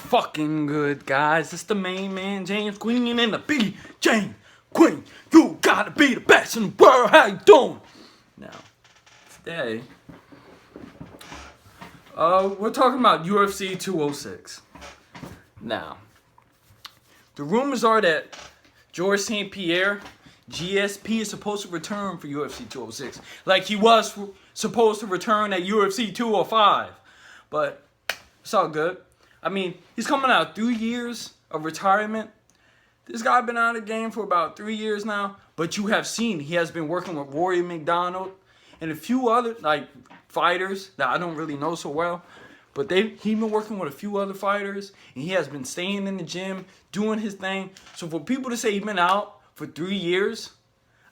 fucking good, guys? It's the main man, James Queen, and the B. James Queen. You gotta be the best in the world. How you doing? Now, today, we're talking about UFC 206. Now, the rumors are that Georges St. Pierre, GSP, is supposed to return for UFC 206, like he was supposed to return at UFC 205. But it's all good. I mean, he's coming out 3 years of retirement. This guy been out of the game for about 3 years now. But you have seen he has been working with Rory McDonald and a few other fighters that I don't really know so well. But he been working with a few other fighters, and he has been staying in the gym, doing his thing. So for people to say he's been out for 3 years,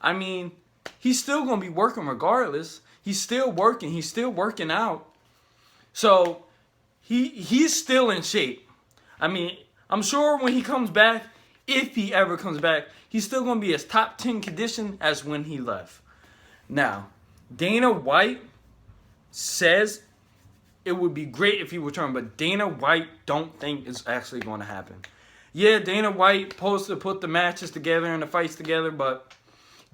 I mean, he's still gonna be working regardless. He's still working. He's still working out. So he's still in shape. I mean, I'm sure when he comes back, if he ever comes back, he's still going to be as top 10 condition as when he left. Now, Dana White says it would be great if he returned, but Dana White don't think it's actually going to happen. Yeah, Dana White supposed to put the matches together and the fights together, but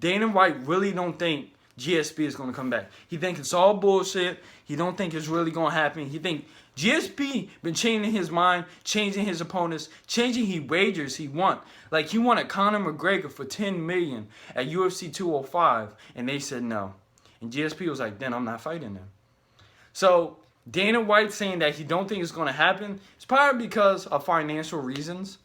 Dana White really don't think GSP is going to come back. He thinks it's all bullshit. He don't think it's really going to happen. He think GSP been changing his mind, changing his opponents, changing his wagers he want. Like he wanted Conor McGregor for $10 million at UFC 205, and they said no. And GSP was like, then I'm not fighting them. So Dana White saying that he don't think it's going to happen, it's probably because of financial reasons.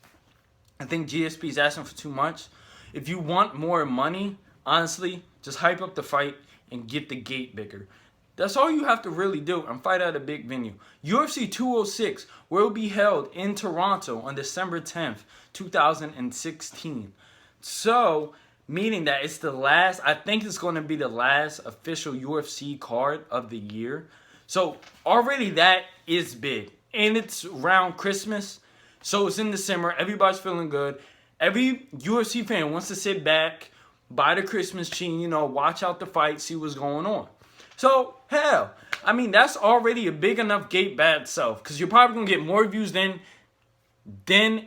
I think GSP is asking for too much. If you want more money, honestly, just hype up the fight and get the gate bigger. That's all you have to really do and fight at a big venue. UFC 206 will be held in Toronto on December 10th, 2016. So, meaning that it's the last, I think it's going to be the last official UFC card of the year. So, already that is big. And it's around Christmas. So, it's in December. Everybody's feeling good. Every UFC fan wants to sit back, buy the Christmas tree, watch out the fight, see what's going on. So, hell, I mean, that's already a big enough gate by itself. Because you're probably going to get more views then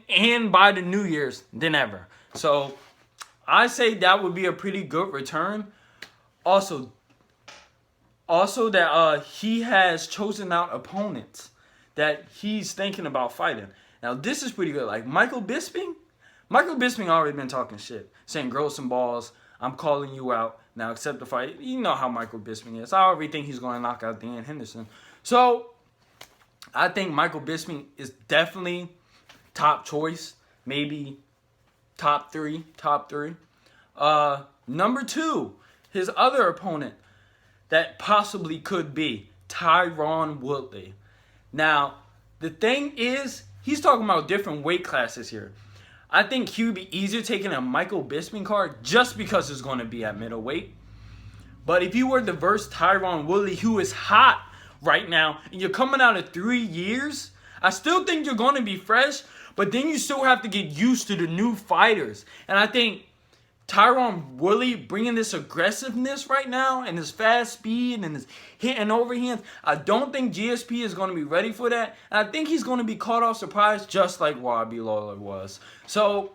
and by the New Year's than ever. So, I say that would be a pretty good return. Also that he has chosen out opponents that he's thinking about fighting. Now, this is pretty good. Like, Michael Bisping already been talking shit. Saying, grow some balls. I'm calling you out. Now accept the fight. You know how Michael Bisping is. I already think he's going to knock out Dan Henderson. So, I think Michael Bisping is definitely top choice. Maybe top three. Number two, his other opponent that possibly could be Tyron Woodley. Now, the thing is, he's talking about different weight classes here. I think he would be easier taking a Michael Bisping card just because it's going to be at middleweight. But if you were to verse Tyron Woodley, who is hot right now, and you're coming out of 3 years, I still think you're going to be fresh, but then you still have to get used to the new fighters. And I think Tyron Woodley bringing this aggressiveness right now and his fast speed and his hitting overhands, I don't think GSP is going to be ready for that. And I think he's going to be caught off surprise just like Robbie Lawler was. So,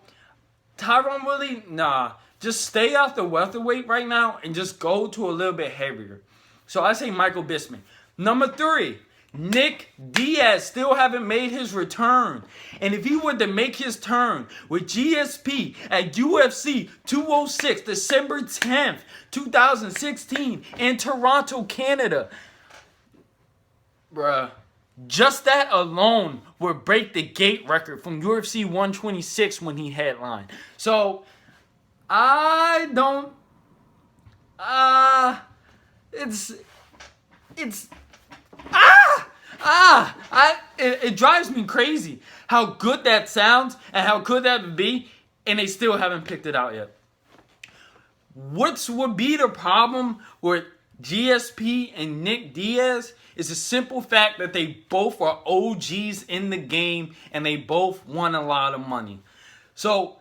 Tyron Woodley, nah. Just stay off the welterweight right now and just go to a little bit heavier. So, I say Michael Bisping. Number three, Nick Diaz still haven't made his return. And if he were to make his turn with GSP at UFC 206, December 10th, 2016 in Toronto, Canada, bruh, just that alone would break the gate record from UFC 126 when he headlined. So, it drives me crazy how good that sounds and how good that would be, and they still haven't picked it out yet. What would be the problem with GSP and Nick Diaz is the simple fact that they both are OGs in the game and they both won a lot of money. So,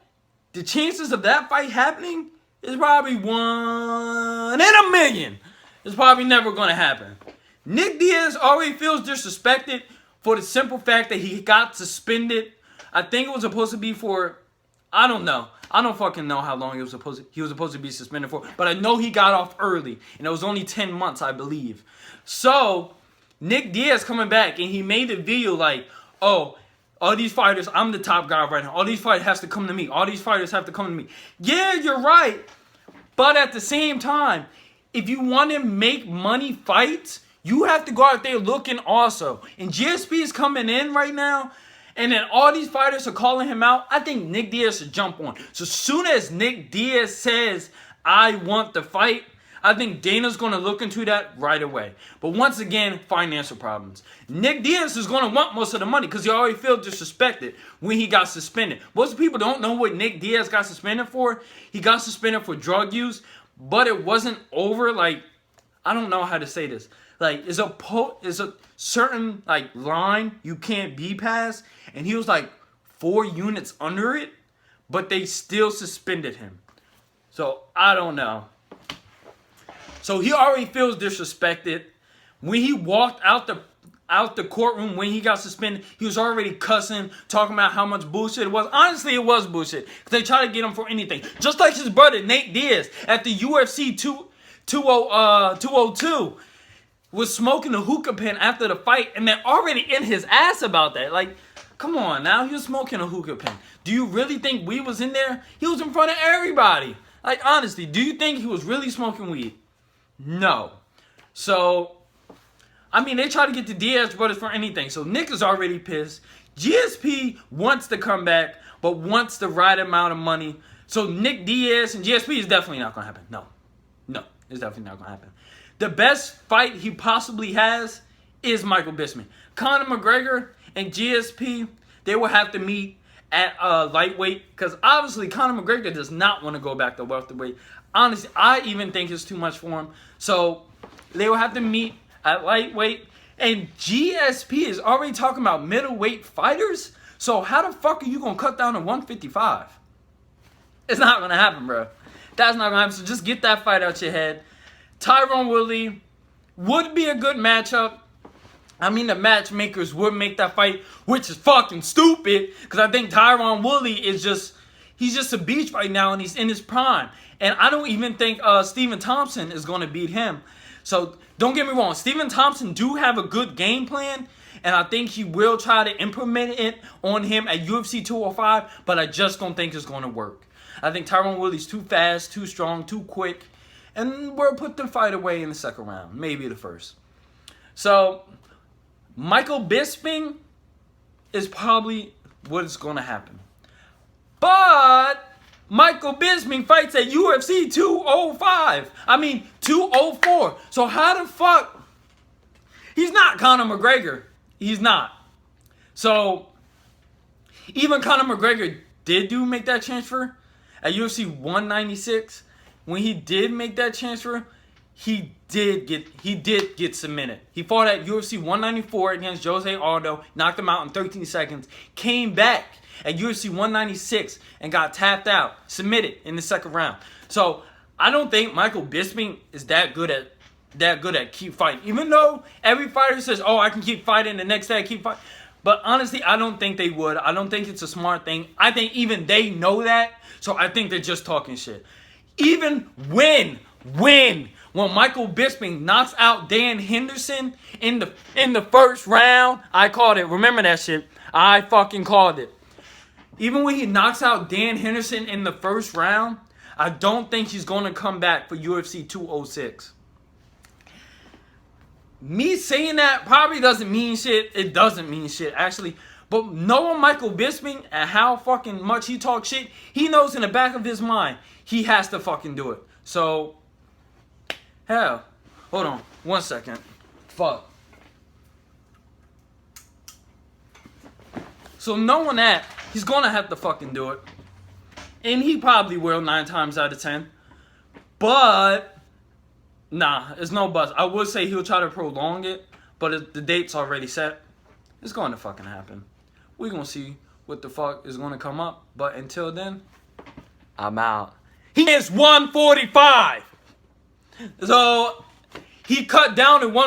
the chances of that fight happening is probably 1 in a million. It's probably never going to happen. Nick Diaz already feels disrespected for the simple fact that he got suspended. I think it was supposed to be for, I don't know. I don't fucking know how long he was supposed to be suspended for. But I know he got off early. And it was only 10 months, I believe. So, Nick Diaz coming back. And he made a video like, oh, all these fighters, I'm the top guy right now. All these fighters have to come to me. All these fighters have to come to me. Yeah, you're right. But at the same time, if you want to make money fights, you have to go out there looking also. And GSP is coming in right now. And then all these fighters are calling him out. I think Nick Diaz should jump on. So as soon as Nick Diaz says, I want the fight, I think Dana's going to look into that right away. But once again, financial problems. Nick Diaz is going to want most of the money because he already felt disrespected when he got suspended. Most people don't know what Nick Diaz got suspended for. He got suspended for drug use, but it wasn't over. Like, I don't know how to say this. Like, is a certain like line you can't be past, and he was like 4 units under it, but they still suspended him. So I don't know. So he already feels disrespected. When he walked out the courtroom when he got suspended, he was already cussing, talking about how much bullshit it was. Honestly, it was bullshit. Because they tried to get him for anything. Just like his brother, Nate Diaz, at the UFC 202, was smoking a hookah pen after the fight, and they're already in his ass about that. Like, come on now, he was smoking a hookah pen. Do you really think weed was in there? He was in front of everybody. Like, honestly, do you think he was really smoking weed? No. So, I mean, they try to get the Diaz brothers for anything. So, Nick is already pissed. GSP wants to come back, but wants the right amount of money. So, Nick Diaz and GSP is definitely not going to happen. No, it's definitely not going to happen. The best fight he possibly has is Michael Bisping. Conor McGregor and GSP, they will have to meet at lightweight, because obviously Conor McGregor does not want to go back to welterweight. Honestly, I even think it's too much for him. So they will have to meet at lightweight. And GSP is already talking about middleweight fighters. So how the fuck are you going to cut down to 155? It's not going to happen, bro. That's not going to happen. So just get that fight out your head. Tyron Woodley would be a good matchup. I mean, the matchmakers would make that fight, which is fucking stupid, because I think Tyron Woodley is he's just a beast right now, and he's in his prime. And I don't even think Stephen Thompson is going to beat him. So don't get me wrong, Stephen Thompson do have a good game plan, and I think he will try to implement it on him at UFC 205, but I just don't think it's going to work. I think Tyron Woodley's too fast, too strong, too quick. And we'll put the fight away in the second round. Maybe the first. So, Michael Bisping is probably what is going to happen. But, Michael Bisping fights at UFC 205. I mean, 204. So, how the fuck? He's not Conor McGregor. He's not. So, even Conor McGregor did make that transfer at UFC 196. When he did make that transfer, he did get submitted. He fought at UFC 194 against Jose Aldo, knocked him out in 13 seconds, came back at UFC 196 and got tapped out, submitted in the second round. So I don't think Michael Bisping is that good at keep fighting. Even though every fighter says, "Oh, I can keep fighting," the next day I keep fighting. But honestly, I don't think they would. I don't think it's a smart thing. I think even they know that. So I think they're just talking shit. Even when Michael Bisping knocks out Dan Henderson in the first round, I called it. Remember that shit? I fucking called it. Even when he knocks out Dan Henderson in the first round, I don't think he's going to come back for UFC 206. Me saying that probably doesn't mean shit. It doesn't mean shit, actually. But knowing Michael Bisping and how fucking much he talks shit, he knows in the back of his mind, he has to fucking do it. So, hell, hold on 1 second. Fuck. So knowing that, he's gonna have to fucking do it. And he probably will 9 times out of 10. But, nah, it's no bust. I would say he'll try to prolong it, but the date's already set. It's going to fucking happen. We're gonna see what the fuck is gonna come up. But until then, I'm out. He is 145. So he cut down to 145.